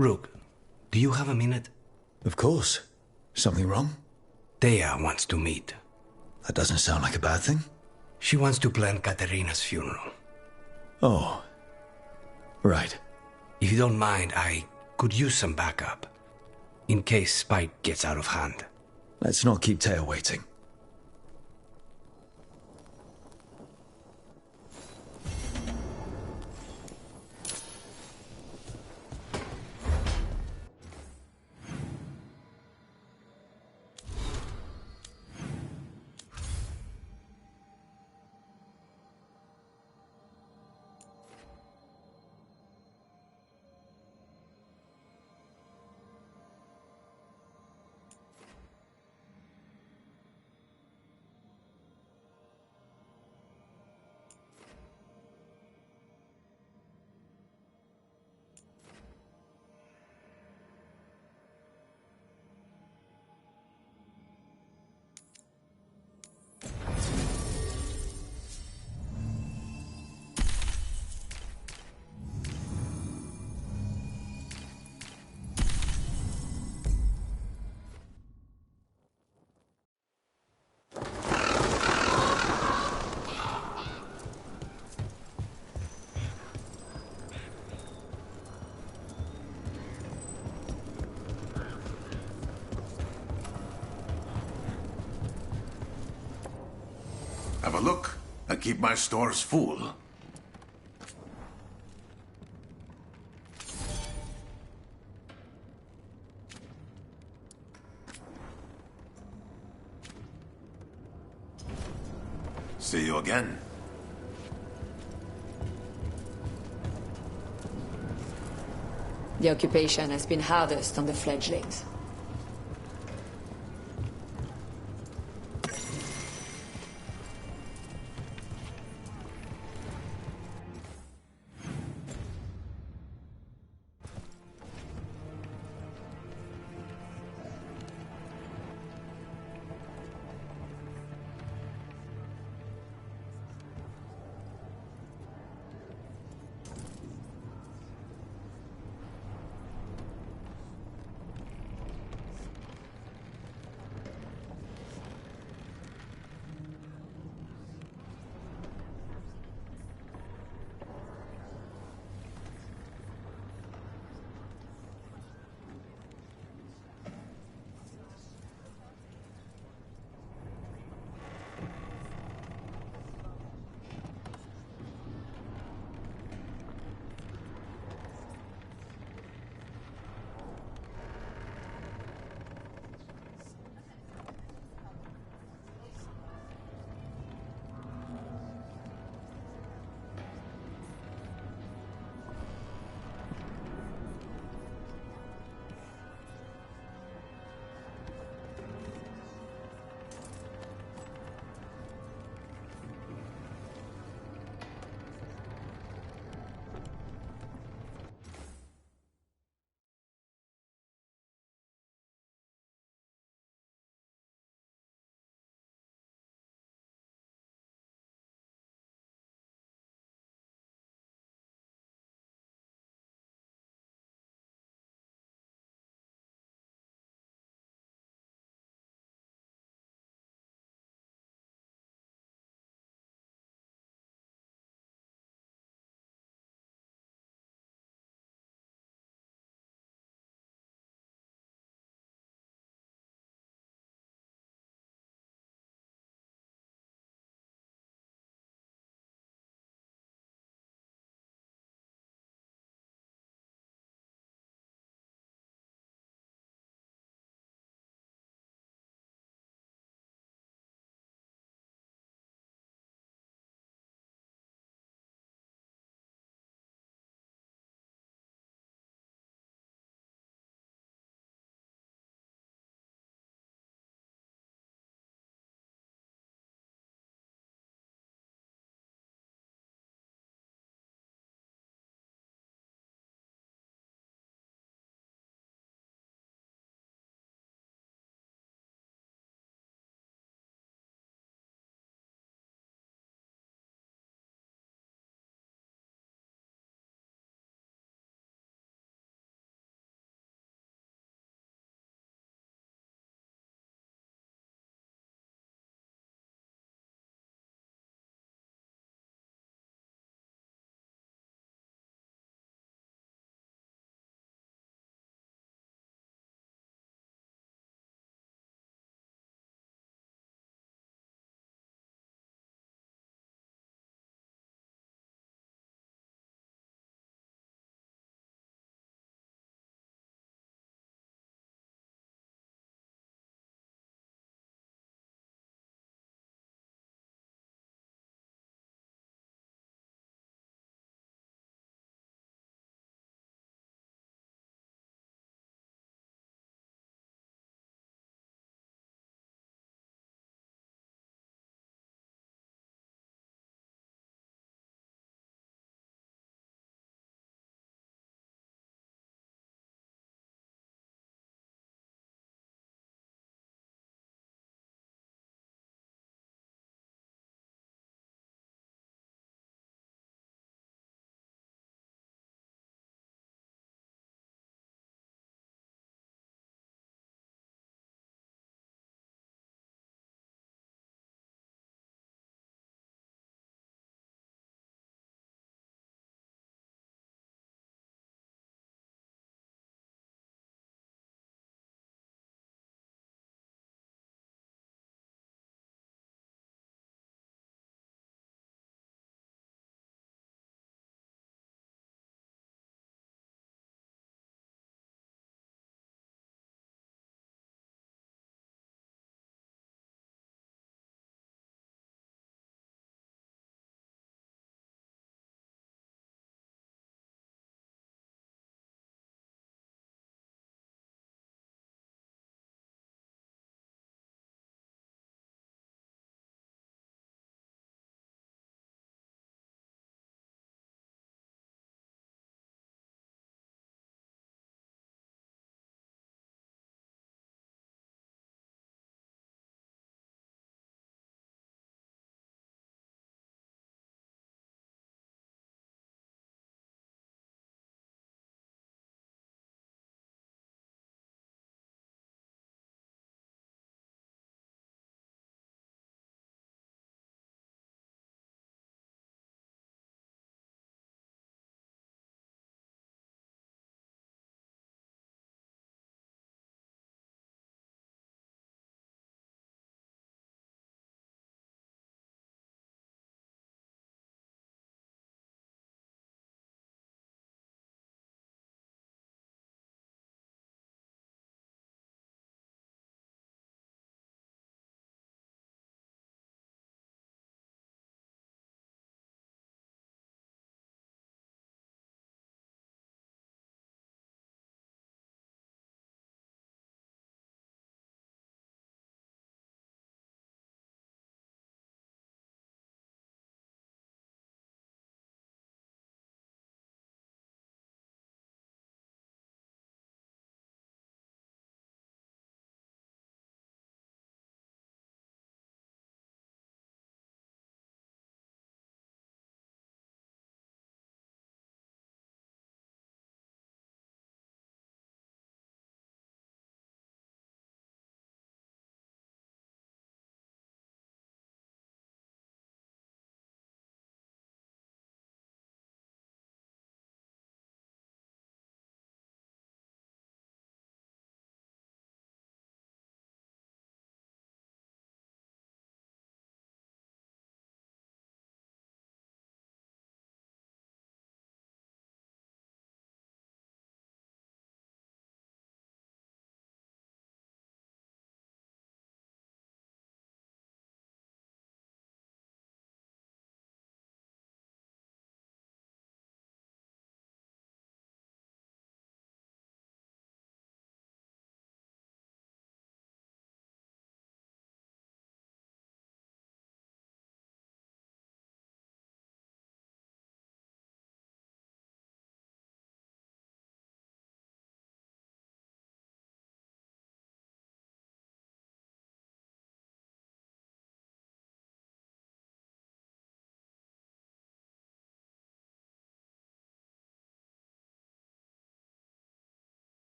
Rook, do you have a minute? Of course. Something wrong? Thea wants to meet. That doesn't sound like a bad thing. She wants to plan Katerina's funeral. Oh. Right. If you don't mind, I could use some backup. In case Spike gets out of hand. Let's not keep Taya waiting. Have a look. I keep my stores full. See you again. The occupation has been hardest on the fledglings.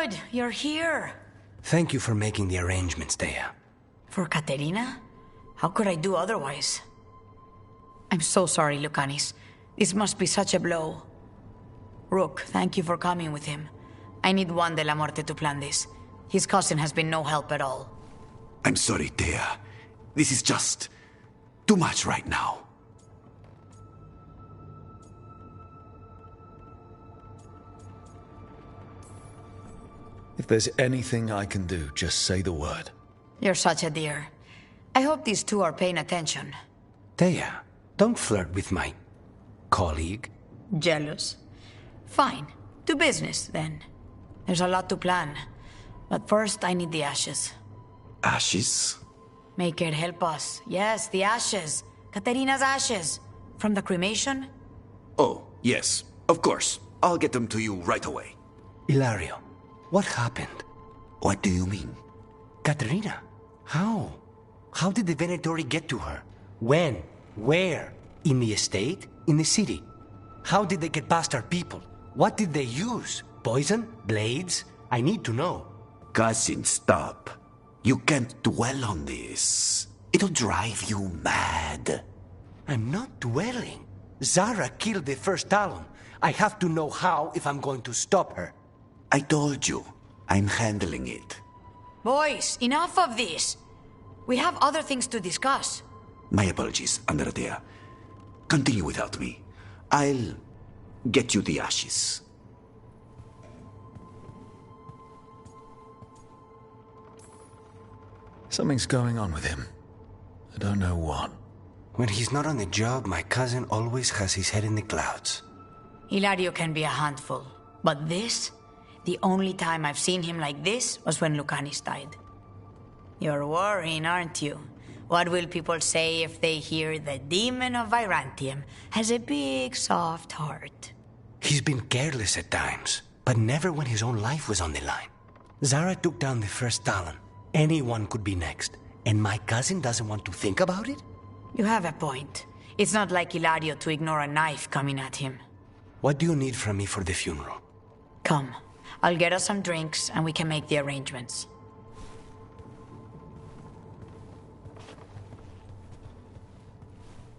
Good, you're here. Thank you for making the arrangements, Dea. For Katerina? How could I do otherwise? I'm so sorry, Lucanis. This must be such a blow. Rook, thank you for coming with him. I need Juan de la Muerte to plan this. His cousin has been no help at all. I'm sorry, Dea. This is just too much right now. If there's anything I can do, just say the word. You're such a dear. I hope these two are paying attention. Dea, don't flirt with my colleague. Jealous? Fine. To business, then. There's a lot to plan. But first, I need the ashes. Ashes? Make it help us. Yes, the ashes. Katerina's ashes. From the cremation? Oh, yes, of course. I'll get them to you right away. Hilario, what happened? What do you mean? Katerina, how? How did the Venatori get to her? When? Where? In the estate? In the city? How did they get past our people? What did they use? Poison? Blades? I need to know. Cousin, stop. You can't dwell on this. It'll drive you mad. I'm not dwelling. Zara killed the first Talon. I have to know how if I'm going to stop her. I told you. I'm handling it. Boys, enough of this. We have other things to discuss. My apologies, Andradea. Continue without me. I'll get you the ashes. Something's going on with him. I don't know what. When he's not on the job, my cousin always has his head in the clouds. Hilario can be a handful. But this? The only time I've seen him like this was when Lucanis died. You're worrying, aren't you? What will people say if they hear the demon of Virantium has a big, soft heart? He's been careless at times, but never when his own life was on the line. Zara took down the first Talon. Anyone could be next, and my cousin doesn't want to think about it? You have a point. It's not like Hilario to ignore a knife coming at him. What do you need from me for the funeral? Come. I'll get us some drinks, and we can make the arrangements.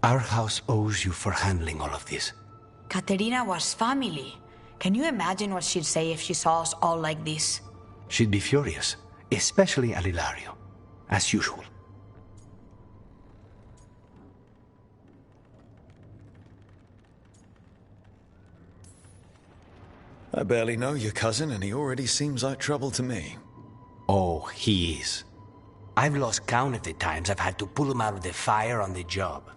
Our house owes you for handling all of this. Katerina was family. Can you imagine what she'd say if she saw us all like this? She'd be furious, especially at Hilario, as usual. I barely know your cousin, and he already seems like trouble to me. Oh, he is. I've lost count of the times I've had to pull him out of the fire on the job.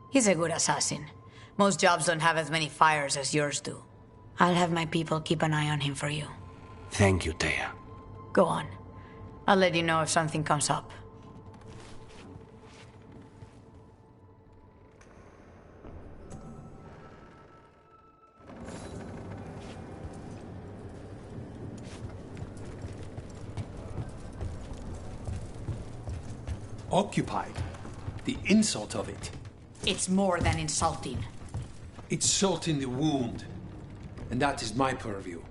He's a good assassin. Most jobs don't have as many fires as yours do. I'll have my people keep an eye on him for you. Thank you, Dea. Go on. I'll let you know if something comes up. Occupied. The insult of it. It's more than insulting. It's salt in the wound. And that is my purview.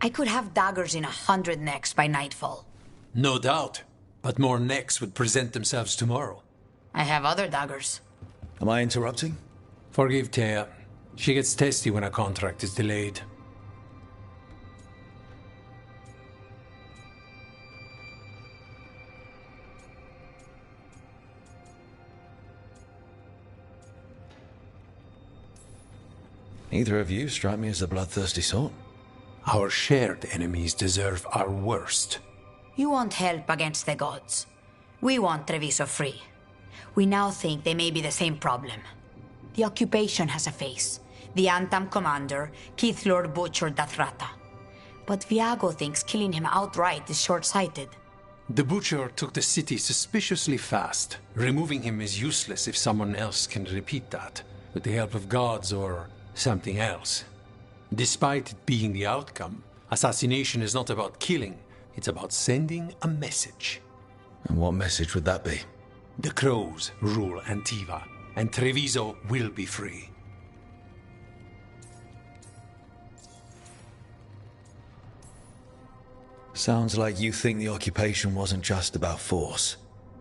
I could have daggers in 100 necks by nightfall. No doubt. But more necks would present themselves tomorrow. I have other daggers. Am I interrupting? Forgive Thea. She gets testy when a contract is delayed. Neither of you strike me as the bloodthirsty sort. Our shared enemies deserve our worst. You want help against the gods. We want Treviso free. We now think they may be the same problem. The occupation has a face. The Antam commander, Keith Lord butchered Dathrata. But Viago thinks killing him outright is short-sighted. The Butcher took the city suspiciously fast. Removing him is useless if someone else can repeat that, with the help of gods or something else. Despite it being the outcome, assassination is not about killing, it's about sending a message. And what message would that be? The Crows rule Antiva, and Treviso will be free. Sounds like you think the occupation wasn't just about force.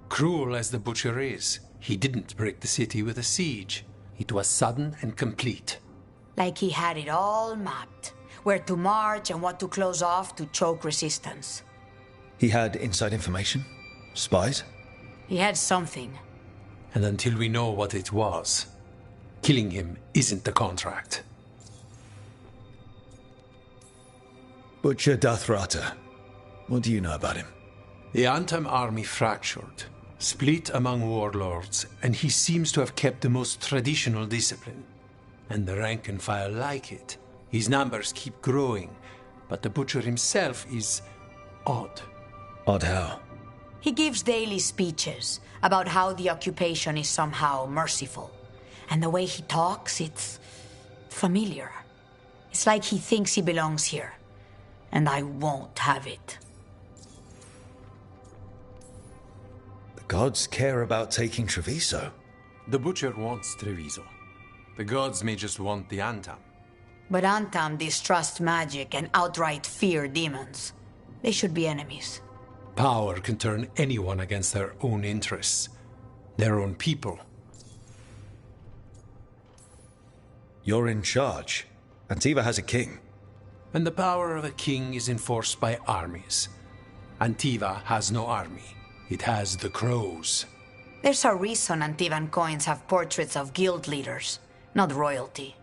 Cruel as the butcher is, he didn't break the city with a siege. It was sudden and complete. Like he had it all mapped. Where to march and what to close off to choke resistance. He had inside information? Spies? He had something. And until we know what it was, killing him isn't the contract. Butcher Dathrata. What do you know about him? The Antam army fractured, split among warlords, and he seems to have kept the most traditional discipline. And the rank and file like it. His numbers keep growing, but the butcher himself is odd. Odd how? He gives daily speeches about how the occupation is somehow merciful. And the way he talks, it's familiar. It's like he thinks he belongs here. And I won't have it. The gods care about taking Treviso. The butcher wants Treviso. The gods may just want the Antam. But Antam distrust magic and outright fear demons. They should be enemies. Power can turn anyone against their own interests, their own people. You're in charge. Antiva has a king. And the power of a king is enforced by armies. Antiva has no army. It has the crows. There's a reason Antivan coins have portraits of guild leaders, not royalty.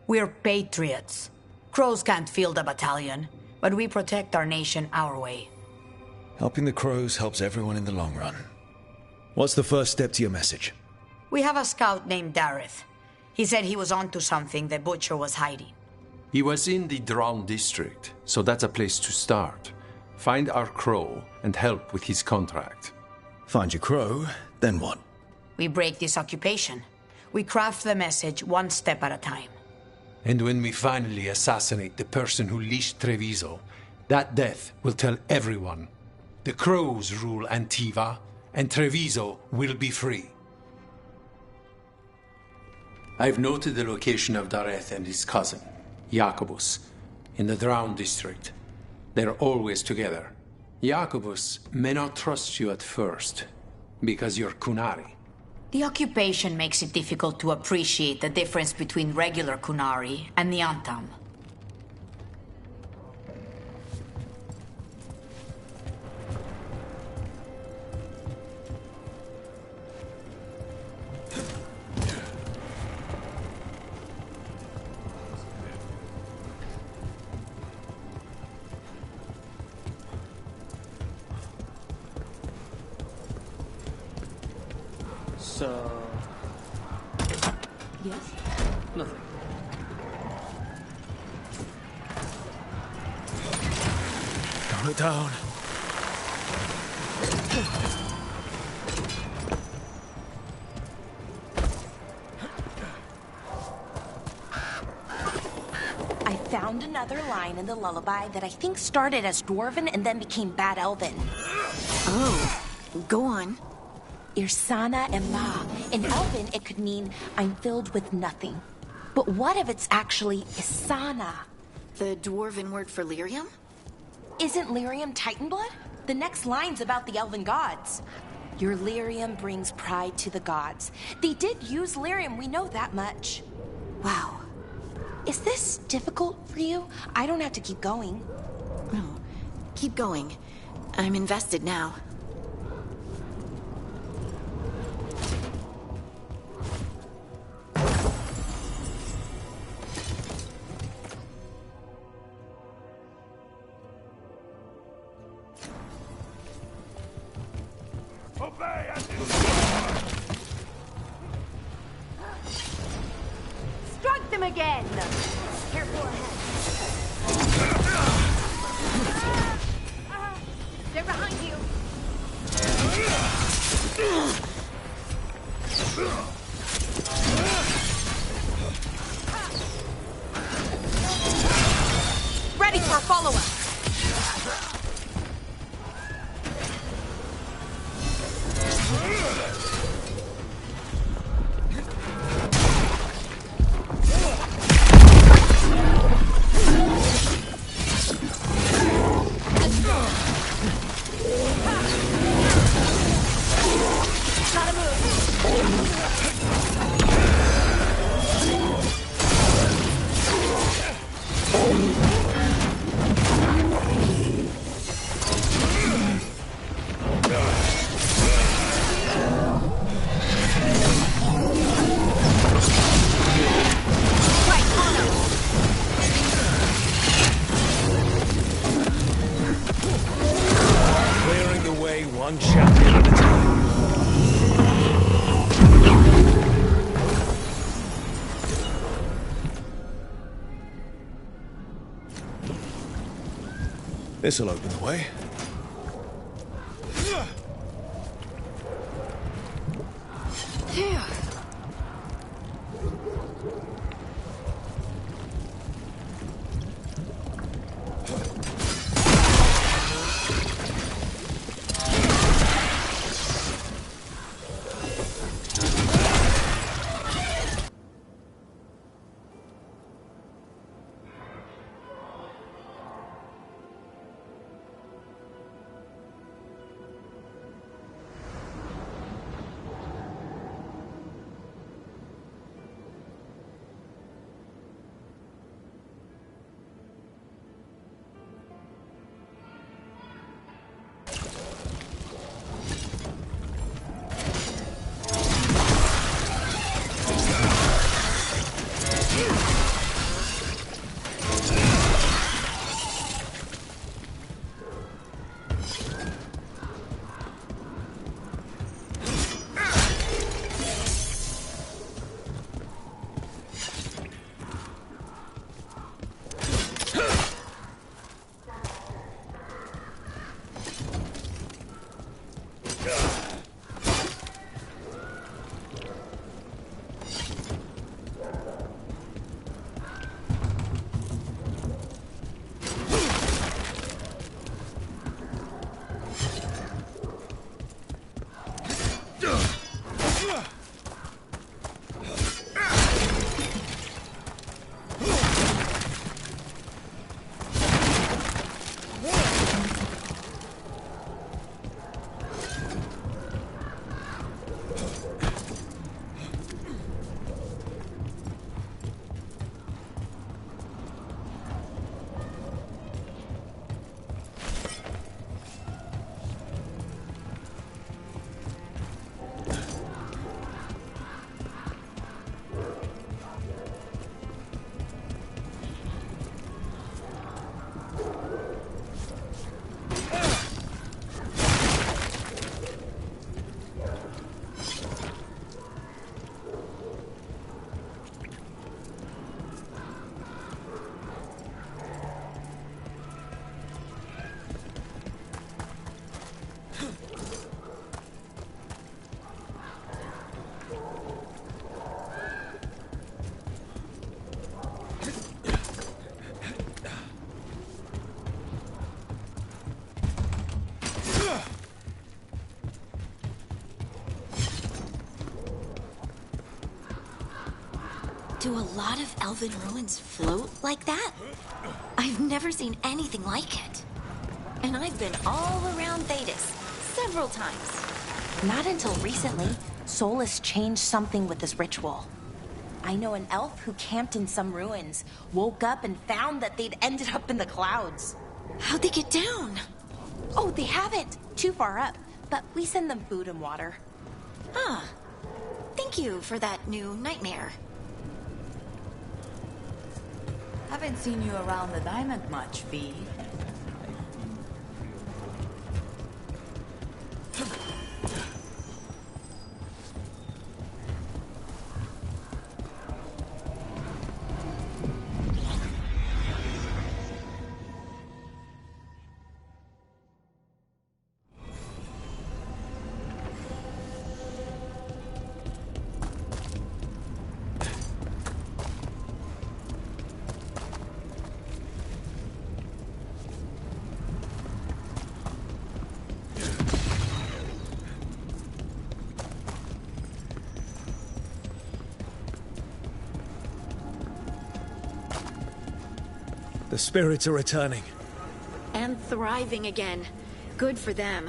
We're patriots. Crows can't field a battalion, but we protect our nation our way. Helping the crows helps everyone in the long run. What's the first step to your message? We have a scout named Dareth. He said he was onto something the butcher was hiding. He was in the Drown district, so that's a place to start. Find our crow and help with his contract. Find your crow, then what? We break this occupation. We craft the message one step at a time. And when we finally assassinate the person who leashed Treviso, that death will tell everyone. The crows rule Antiva, and Treviso will be free. I've noted the location of Dareth and his cousin, Jacobus, in the Drown district. They're always together. Jacobus may not trust you at first, because you're Kunari. The occupation makes it difficult to appreciate the difference between regular Kunari and the Antam. Yes? Nothing. Calm it down. I found another line in the lullaby that I think started as Dwarven and then became Bad Elven. Oh, go on. Irsana Ema. In Elven, it could mean I'm filled with nothing. But what if it's actually Isana? The Dwarven word for lyrium? Isn't lyrium Titanblood? The next line's about the Elven gods. Your lyrium brings pride to the gods. They did use lyrium, we know that much. Wow. Is this difficult for you? I don't have to keep going. No, keep going. I'm invested now. Strike them again! Careful ahead. They're behind you. Ready for a follow-up. One champion at a time. This'll open the way. Do a lot of elven ruins float like that? I've never seen anything like it. And I've been all around Thedas several times. Not until recently, Solus changed something with this ritual. I know an elf who camped in some ruins, woke up and found that they'd ended up in the clouds. How'd they get down? Oh, they haven't. Too far up, but we send them food and water. Huh. Thank you for that new nightmare. Haven't seen you around the diamond much, V. The spirits are returning. And thriving again. Good for them.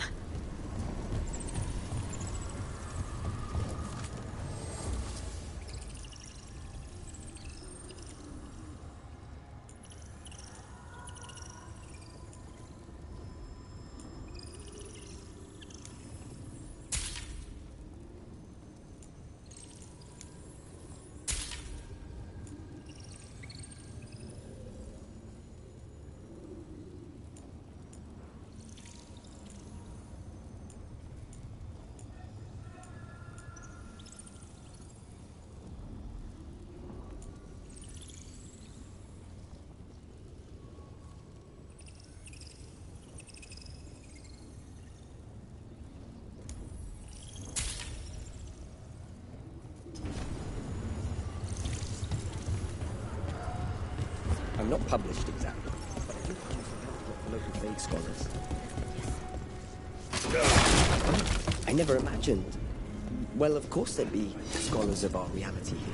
not published exactly, but I do have local vague scholars. I never imagined. Well, of course there'd be scholars of our reality here.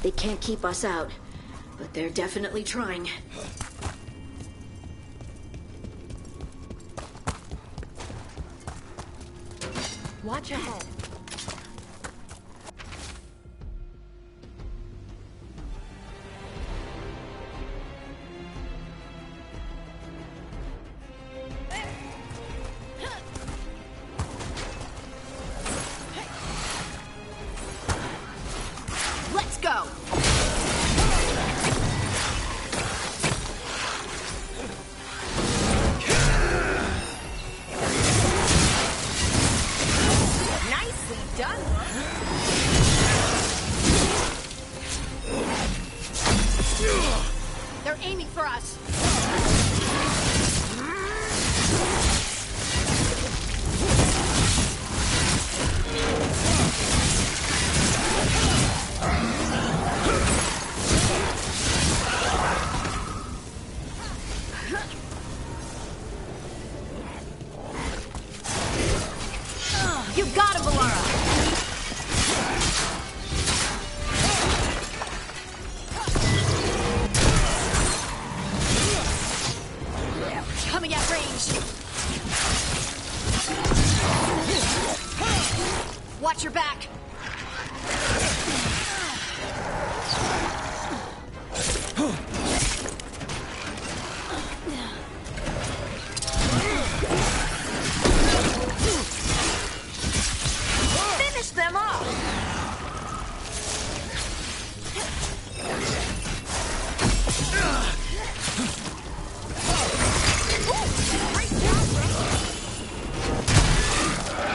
They can't keep us out, but they're definitely trying. Watch ahead. Let's go! Nicely done, They're aiming for us! You got him, Valara! Coming at range! Watch your back! Finish them off!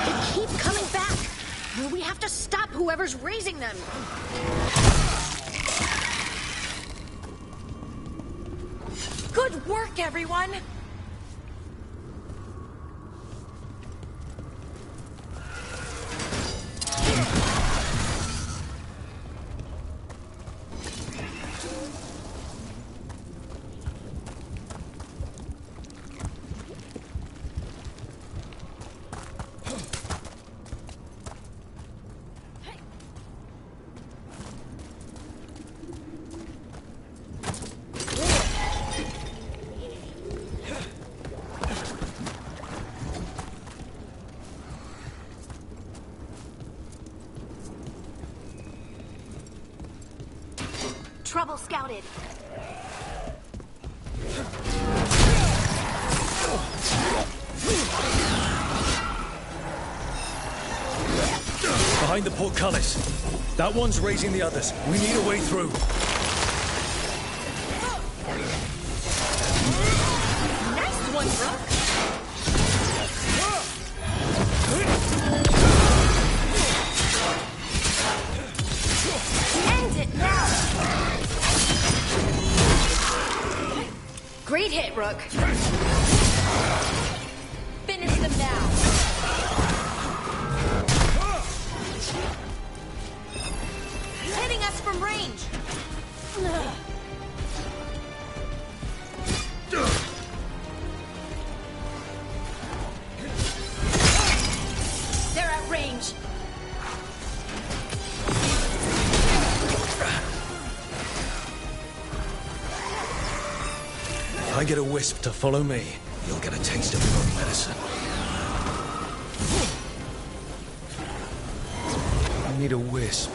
They keep coming back! We have to stop whoever's raising them! Good work, everyone! Trouble scouted. Behind the portcullis. That one's raising the others. We need a way through. Nice one, Brooke! End it now! Great hit, Rook. Finish them now. Hitting us from range. They're at range. If I get a wisp to follow me, you'll get a taste of your own medicine. I need a wisp.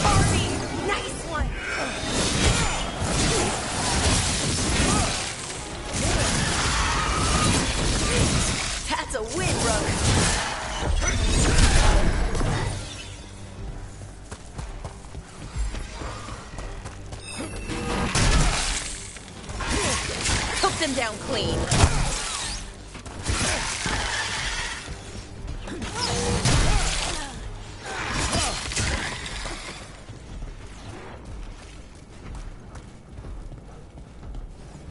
Arby! Nice one! That's a win, Rook. Took them down clean.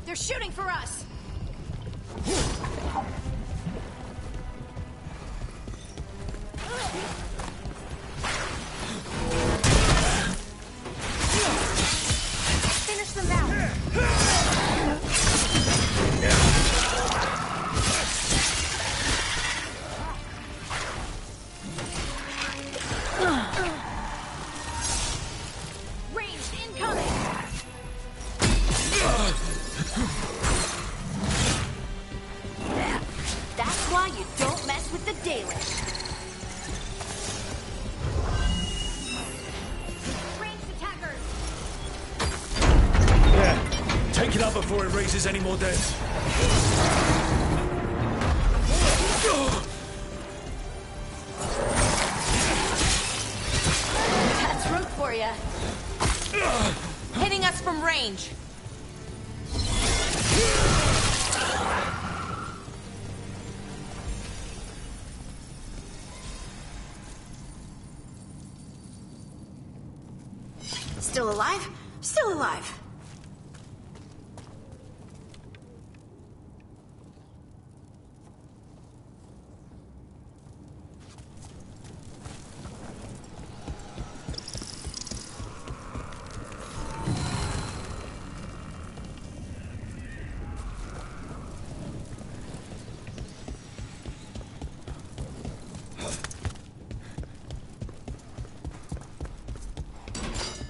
They're shooting for us. Finish them now. Ranged incoming. That's why you don't mess with the Daleks. Ranged attackers. Yeah, take it up before it raises any more dead. That's Rook for ya. Hitting us from range. Still alive? Still alive.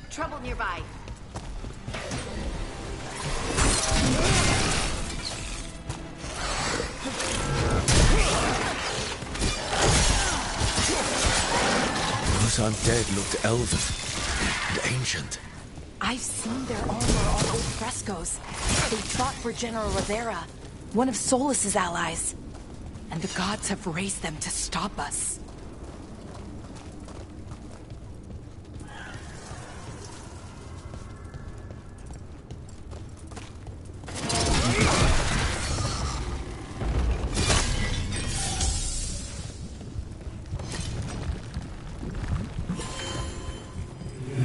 Trouble nearby. Those undead looked elven and ancient. I've seen their armor on old frescoes. They fought for General Rivera, one of Solus's allies. And the gods have raised them to stop us.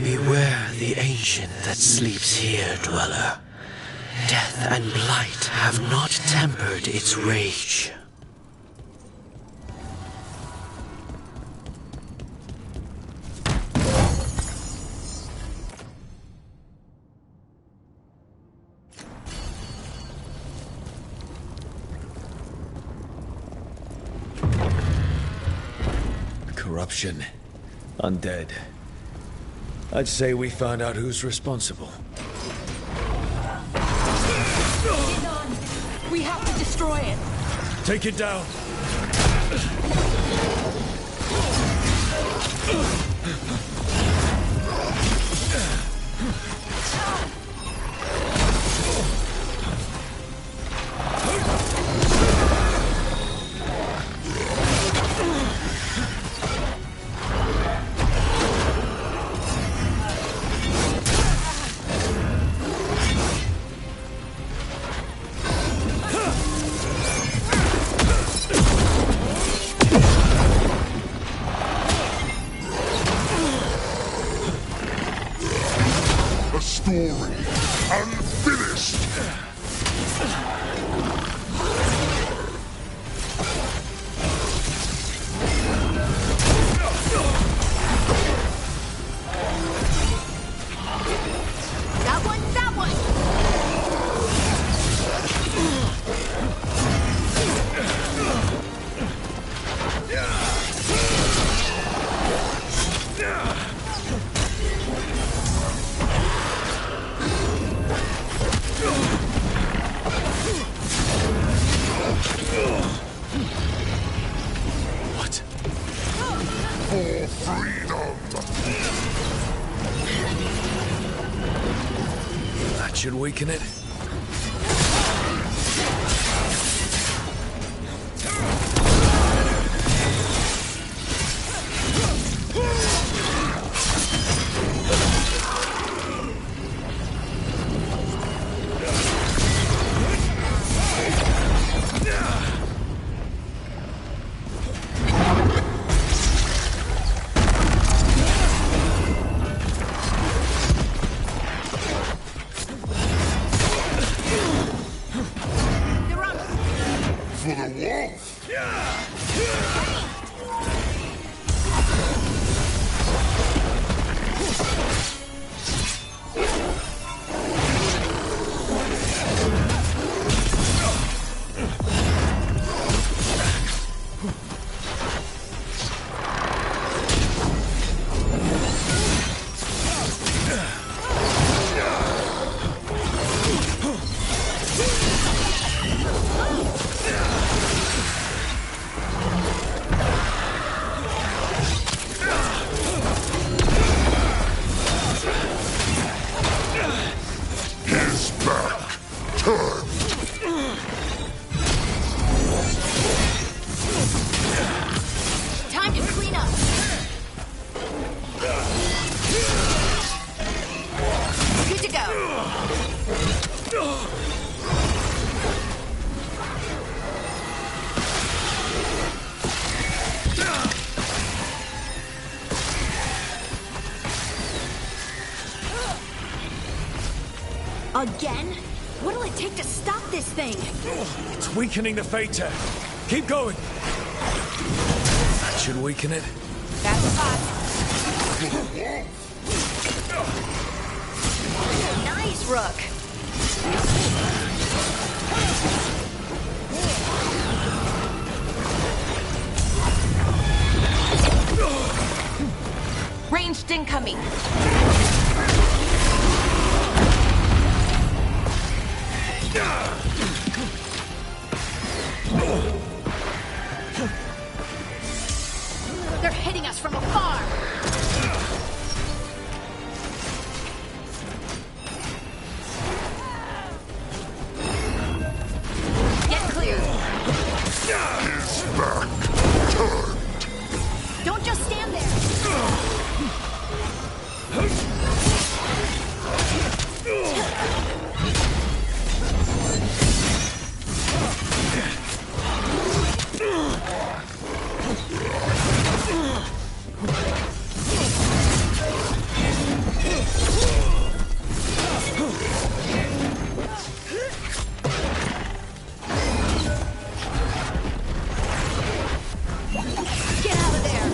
Beware the ancient that sleeps here, dweller. Death and blight have not tempered its rage. Corruption. Undead. I'd say we found out who's responsible. We have to destroy it. Take it down. That should weaken it. Time to clean up. Good to go. Again? What'll it take to stop this thing? It's weakening the Fater. Keep going. That should weaken it. That's a spot. Nice, Rook. Ranged incoming. They're hitting us from afar. Get clear. His back turned. Don't just stand there. Get out of there.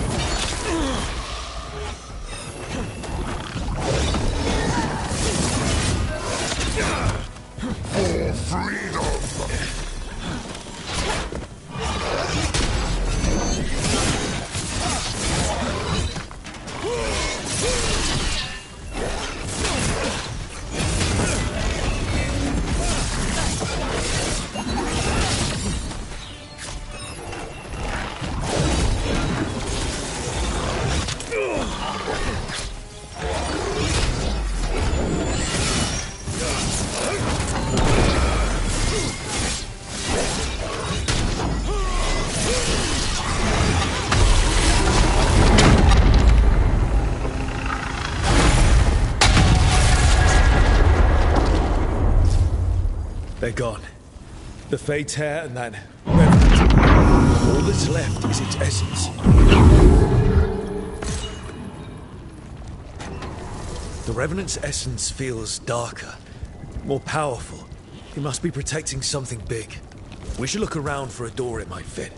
For freedom. They're gone. The Fater and that Revenant. All that's left is its essence. The Revenant's essence feels darker, more powerful. It must be protecting something big. We should look around for a door it might fit.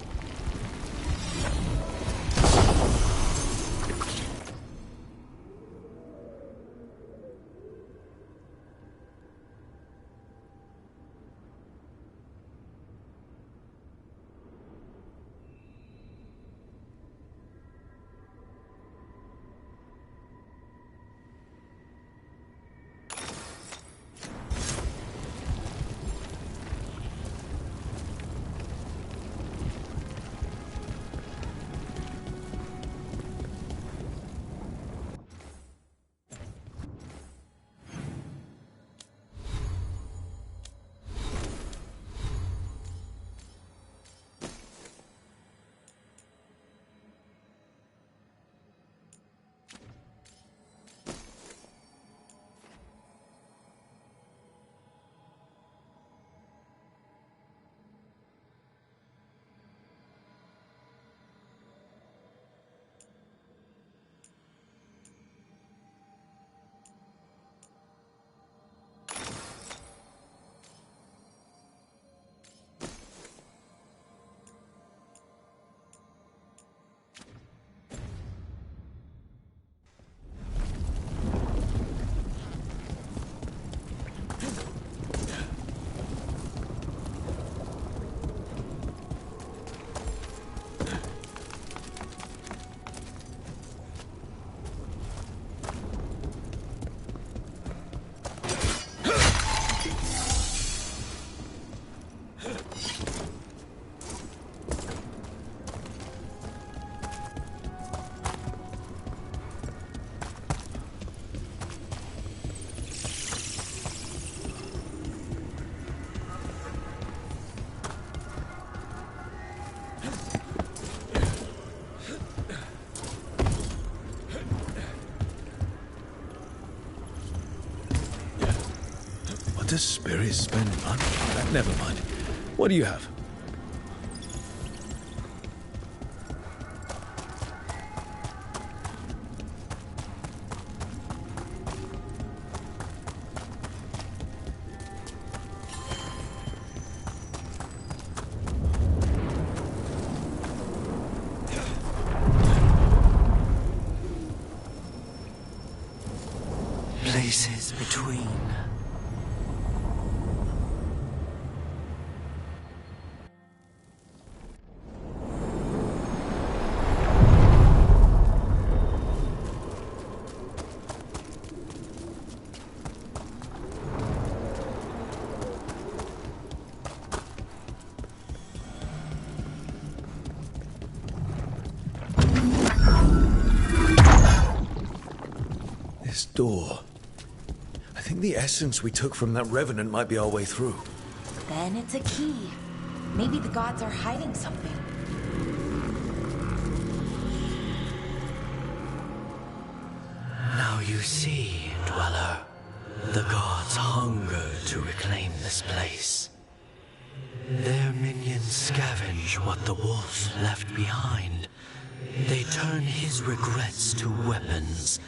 Does spirits spend money? Never mind. What do you have? Places between. This door. I think the essence we took from that revenant might be our way through. Then it's a key. Maybe the gods are hiding something. Now you see, Dweller. The gods hunger to reclaim this place. Their minions scavenge what the wolf left behind. They turn his regrets to weapons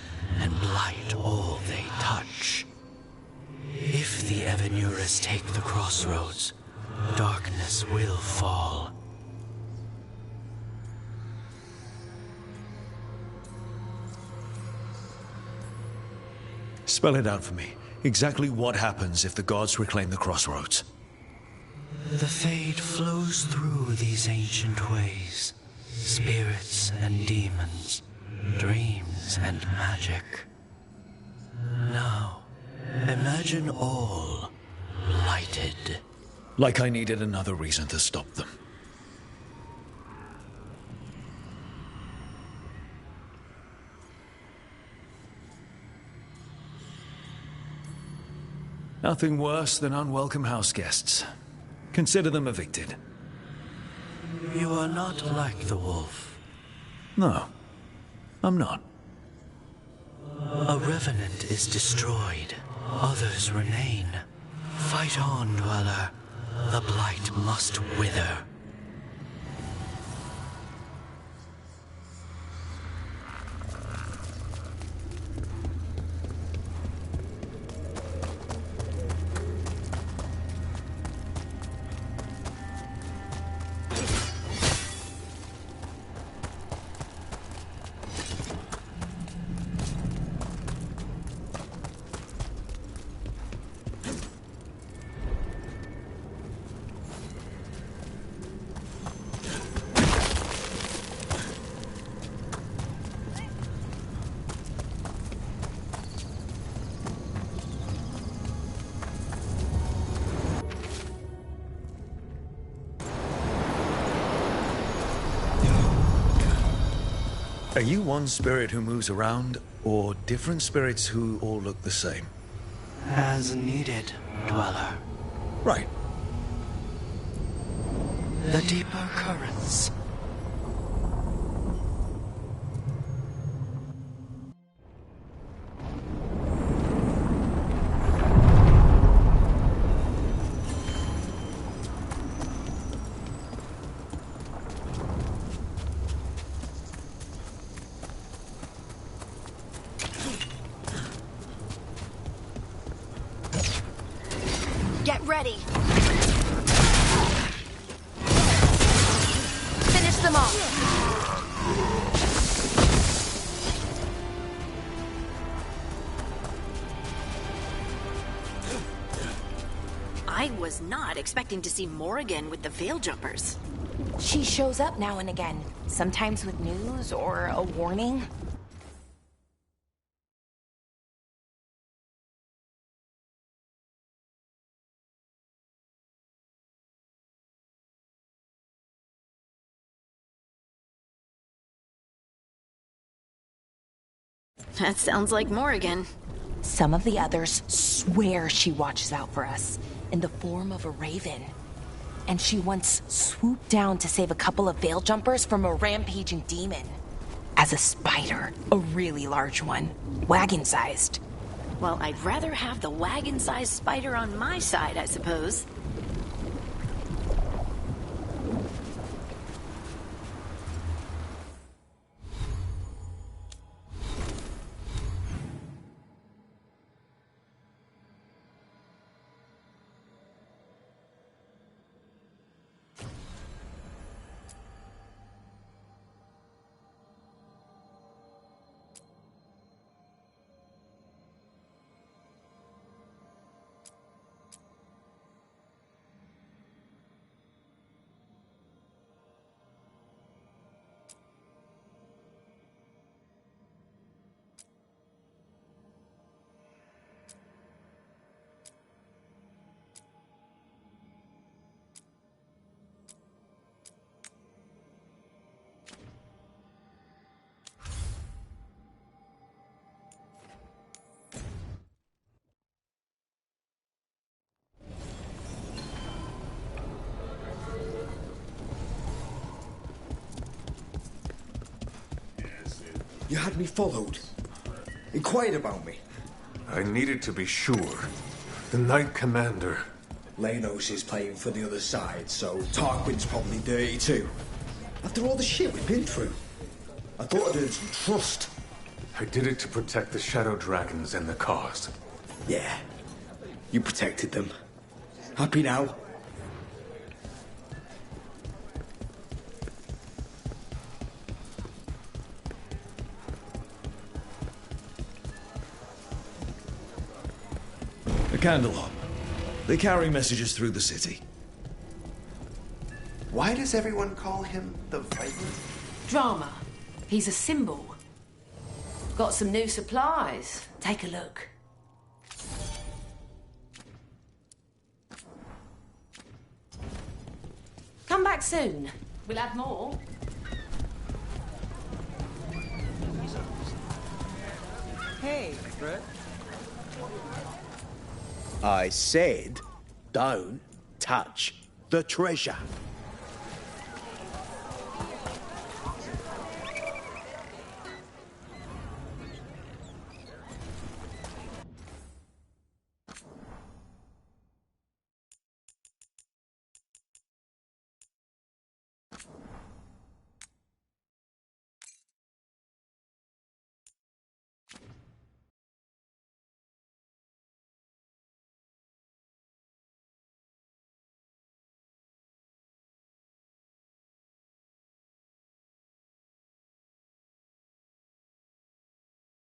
and blight all they touch. If the Evanuras take the crossroads, darkness will fall. Spell it out for me. Exactly what happens if the gods reclaim the crossroads? The fade flows through these ancient ways. Spirits and demons, dreams and magic. Now, imagine all blighted. Like I needed another reason to stop them. Nothing worse than unwelcome house guests. Consider them evicted. You are not like the wolf. No, I'm not. A revenant is destroyed. Others remain. Fight on, Dweller. The blight must wither. Are you one spirit who moves around, or different spirits who all look the same? As needed, Dweller. Right. The deeper currents. Get ready. Finish them off. I was not expecting to see Morrigan with the Veil Jumpers. She shows up now and again, sometimes with news or a warning. That sounds like Morrigan. Some of the others swear she watches out for us in the form of a raven. And she once swooped down to save a couple of veil jumpers from a rampaging demon. As a spider, a really large one, wagon-sized. Well, I'd rather have the wagon-sized spider on my side, I suppose. You had me followed. Inquired about me. I needed to be sure. The Knight Commander. Lenos is playing for the other side, so Tarquin's probably dirty too. After all the shit we've been through, I thought I'd earned some trust. I did it to protect the Shadow Dragons and the cause. Yeah, you protected them. Happy now? A Candelabra. They carry messages through the city. Why does everyone call him the Viper? Drama. He's a symbol. Got some new supplies. Take a look. Come back soon. We'll have more. Hey, Brett. I said, don't touch the treasure.